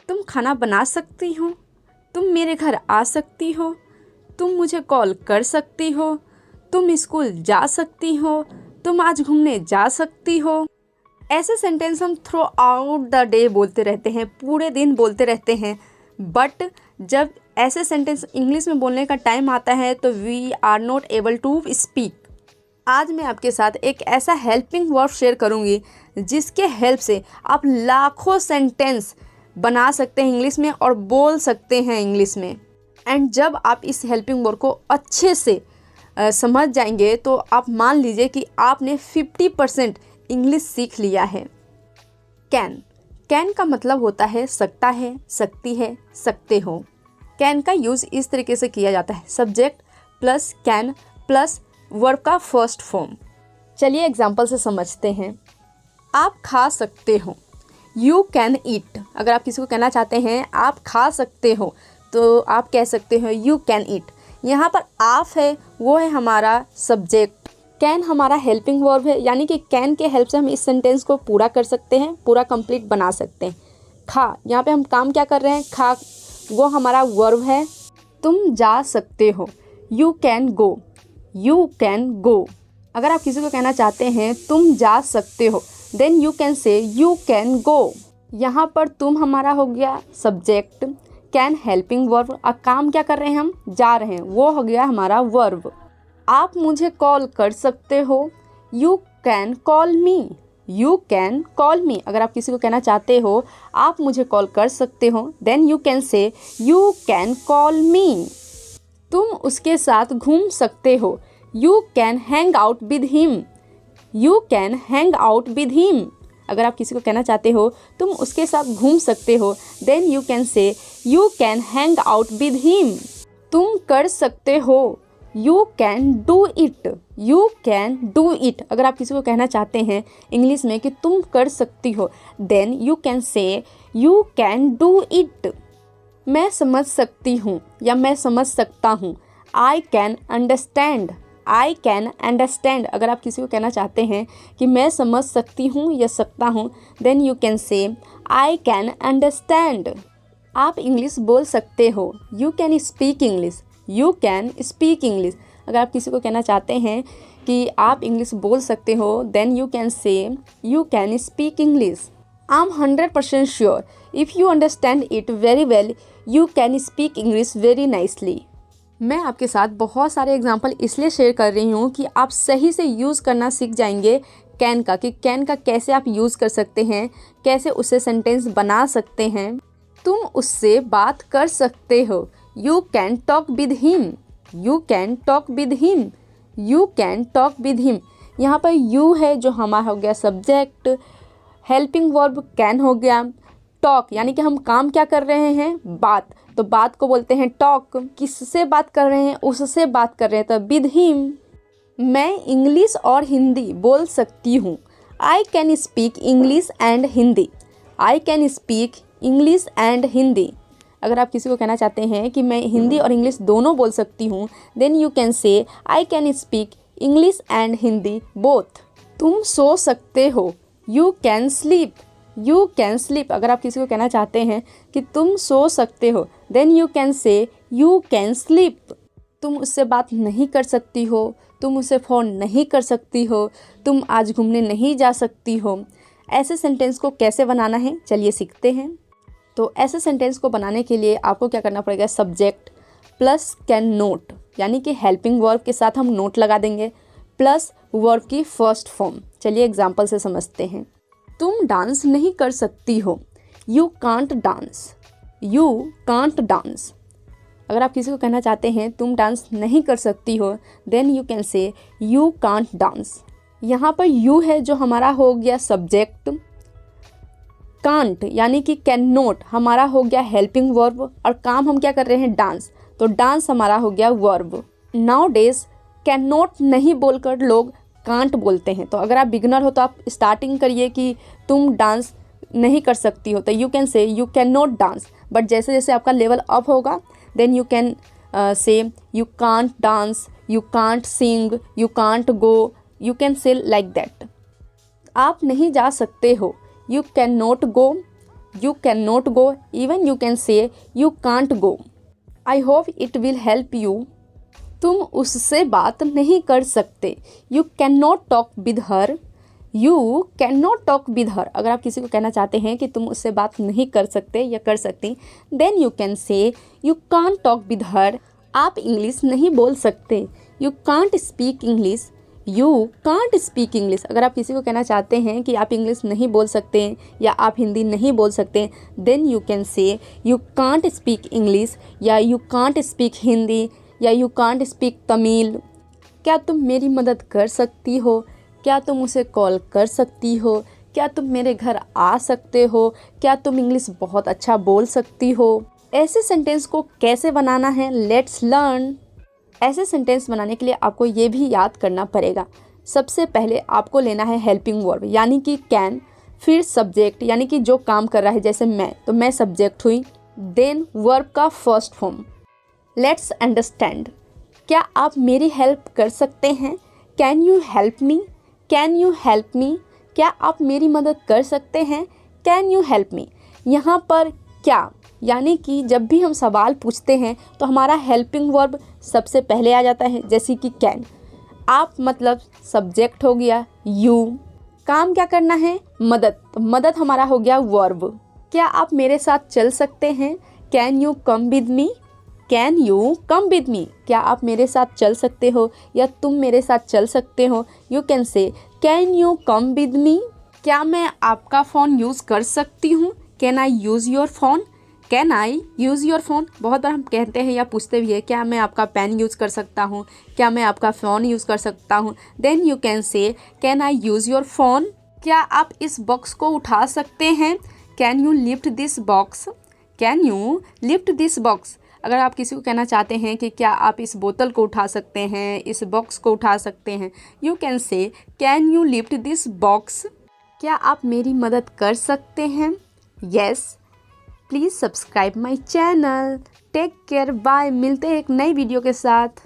तुम खाना बना सकती हो, तुम मेरे घर आ सकती हो, तुम मुझे कॉल कर सकती हो, तुम स्कूल जा सकती हो, तुम आज घूमने जा सकती हो। ऐसे सेंटेंस हम थ्रू आउट द डे बोलते रहते हैं, पूरे दिन बोलते रहते हैं, बट जब ऐसे सेंटेंस इंग्लिश में बोलने का टाइम आता है तो we are not able to speak. आज मैं आपके साथ एक ऐसा हेल्पिंग वर्ब शेयर करूंगी जिसके हेल्प से आप लाखों सेंटेंस बना सकते हैं इंग्लिश में और बोल सकते हैं इंग्लिश में। एंड जब आप इस हेल्पिंग वर्ब को अच्छे से समझ जाएंगे तो आप मान लीजिए कि आपने 50% इंग्लिश सीख लिया है। कैन, कैन का मतलब होता है सकता है, सकती है, सकते हो। कैन का यूज़ इस तरीके से किया जाता है, subject plus can plus verb का फर्स्ट फॉर्म। चलिए एग्जाम्पल से समझते हैं। आप खा सकते हो, यू कैन ईट। अगर आप किसी को कहना चाहते हैं आप खा सकते हो तो आप कह सकते हो यू कैन ईट। यहाँ पर आप है वो है हमारा सब्जेक्ट, कैन हमारा हेल्पिंग वर्ब है, यानी कि कैन के हेल्प से हम इस सेंटेंस को पूरा कर सकते हैं, पूरा कंप्लीट बना सकते हैं। खा, यहाँ पे हम काम क्या कर रहे हैं, खा, वो हमारा वर्ब है। तुम जा सकते हो, you can go, you can गो। अगर आप किसी को कहना चाहते हैं तुम जा सकते हो then you can say you can go. यहाँ पर तुम हमारा हो गया सब्जेक्ट, कैन हेल्पिंग वर्ब, और काम क्या कर रहे हैं हम, जा रहे हैं, वो हो गया हमारा वर्ब। आप मुझे कॉल कर सकते हो, you can call me, you can call मी। अगर आप किसी को कहना चाहते हो आप मुझे कॉल कर सकते हो then you can say you can call me. तुम उसके साथ घूम सकते हो, you can hang out with him, you can hang out with him. अगर आप किसी को कहना चाहते हो तुम उसके साथ घूम सकते हो then you can say you can hang out with him. तुम कर सकते हो, you can do it, you can do it. अगर आप किसी को कहना चाहते हैं इंग्लिश में कि तुम कर सकती हो then you can say you can do it. मैं समझ सकती हूँ या मैं समझ सकता हूँ, I can understand, I can understand. अगर आप किसी को कहना चाहते हैं कि मैं समझ सकती हूँ या सकता हूँ then you can say I can understand. आप इंग्लिश बोल सकते हो, you can speak English, you can speak English. अगर आप किसी को कहना चाहते हैं कि आप इंग्लिश बोल सकते हो then you can say you can speak English. I am 100% sure if you understand it very well you can speak English very nicely. मैं आपके साथ बहुत सारे एग्जाम्पल इसलिए शेयर कर रही हूँ कि आप सही से यूज़ करना सीख जाएंगे कैन का, कि कैन का कैसे आप यूज़ कर सकते हैं, कैसे उससे सेंटेंस बना सकते हैं। तुम उससे बात कर सकते हो, you can talk with him, you can talk with him, you can talk with him. यहाँ पर यू है जो हमारा हो गया सब्जेक्ट, हेल्पिंग वर्ब कैन हो गया, टॉक यानी कि हम काम क्या कर रहे हैं, बात, तो बात को बोलते हैं टॉक। किससे बात कर रहे हैं, उससे बात कर रहे हैं तो विद हिम। मैं इंग्लिश और हिंदी बोल सकती हूँ, I can speak English and Hindi, I can speak English and Hindi. अगर आप किसी को कहना चाहते हैं कि मैं हिंदी और इंग्लिश दोनों बोल सकती हूँ then you can say I can speak English and Hindi both. तुम सो सकते हो, you can sleep, you can sleep. अगर आप किसी को कहना चाहते हैं कि तुम सो सकते हो then you can say you can sleep. तुम उससे बात नहीं कर सकती हो, तुम उसे फ़ोन नहीं कर सकती हो, तुम आज घूमने नहीं जा सकती हो। ऐसे सेंटेंस को कैसे बनाना है चलिए सीखते हैं। तो ऐसे सेंटेंस को बनाने के लिए आपको क्या करना पड़ेगा, सब्जेक्ट प्लस कैन नोट, यानी कि हेल्पिंग वर्ब के साथ हम नोट लगा देंगे, प्लस वर्ब की फर्स्ट फॉर्म। चलिए एग्जाम्पल से समझते हैं। तुम डांस नहीं कर सकती हो, you can't dance, you can't dance. अगर आप किसी को कहना चाहते हैं तुम डांस नहीं कर सकती हो then you can say you can't dance. यहाँ पर यू है जो हमारा हो गया सब्जेक्ट, कांट यानी कि कैन नॉट हमारा हो गया हेल्पिंग वर्ब, और काम हम क्या कर रहे हैं, डांस, तो डांस हमारा हो गया verb. Now days can not नहीं बोलकर लोग कांट बोलते हैं। तो अगर आप बिगनर हो तो आप स्टार्टिंग करिए कि तुम डांस नहीं कर सकती हो तो you can say you can not dance, but जैसे जैसे आपका लेवल अप होगा then you can say you can't dance, you can't sing, you can't go, you can say like that. आप नहीं जा सकते हो, you can not go, you cannot go, even you can say you can't go. I hope it will help you. तुम उससे बात नहीं कर सकते, you cannot talk with her. You cannot talk with her. अगर आप किसी को कहना चाहते हैं कि तुम उससे बात नहीं कर सकते या कर सकती, then you can say you can't talk with her. आप इंग्लिश नहीं बोल सकते, you can't speak English. You can't speak English. अगर आप किसी को कहना चाहते हैं कि आप इंग्लिश नहीं बोल सकते या आप हिंदी नहीं बोल सकते, then you can say you can't speak English या you can't speak हिंदी या you can't speak तमिल. क्या तुम मेरी मदद कर सकती हो? क्या तुम उसे कॉल कर सकती हो? क्या तुम मेरे घर आ सकते हो? क्या तुम इंग्लिश बहुत अच्छा बोल सकती हो? ऐसे सेंटेंस को कैसे बनाना है, लेट्स लर्न. ऐसे सेंटेंस बनाने के लिए आपको ये भी याद करना पड़ेगा. सबसे पहले आपको लेना है हेल्पिंग वर्ब यानी कि कैन, फिर सब्जेक्ट यानी कि जो काम कर रहा है, जैसे मैं, तो मैं सब्जेक्ट हुई. देन वर्ब का फर्स्ट फॉर्म. Let's understand. क्या आप मेरी हेल्प कर सकते हैं? Can you help me? Can you help me? क्या आप मेरी मदद कर सकते हैं? Can you help me. यहाँ पर क्या यानी कि जब भी हम सवाल पूछते हैं तो हमारा हेल्पिंग वर्ब सबसे पहले आ जाता है, जैसे कि कैन. आप मतलब सब्जेक्ट हो गया, यू. काम क्या करना है? मदद. तो मदद हमारा हो गया वर्ब. क्या आप मेरे साथ चल सकते हैं? Can you come with me? Can you come with me. क्या आप मेरे साथ चल सकते हो या तुम मेरे साथ चल सकते हो? You can say can you come with me. क्या मैं आपका फ़ोन यूज़ कर सकती हूँ? Can I use your phone? Can I use your phone. बहुत बार हम कहते हैं या पूछते भी है, क्या मैं आपका पेन यूज़ कर सकता हूँ? क्या मैं आपका फ़ोन यूज़ कर सकता हूँ? Then you can say can I use your phone. क्या आप इस बॉक्स को उठा सकते हैं? Can you lift this box? Can you lift this box. अगर आप किसी को कहना चाहते हैं कि क्या आप इस बोतल को उठा सकते हैं, इस बॉक्स को उठा सकते हैं, you can say can you lift this box. क्या आप मेरी मदद कर सकते हैं? Yes. Please subscribe my channel. Take care. Bye. मिलते हैं एक नई वीडियो के साथ.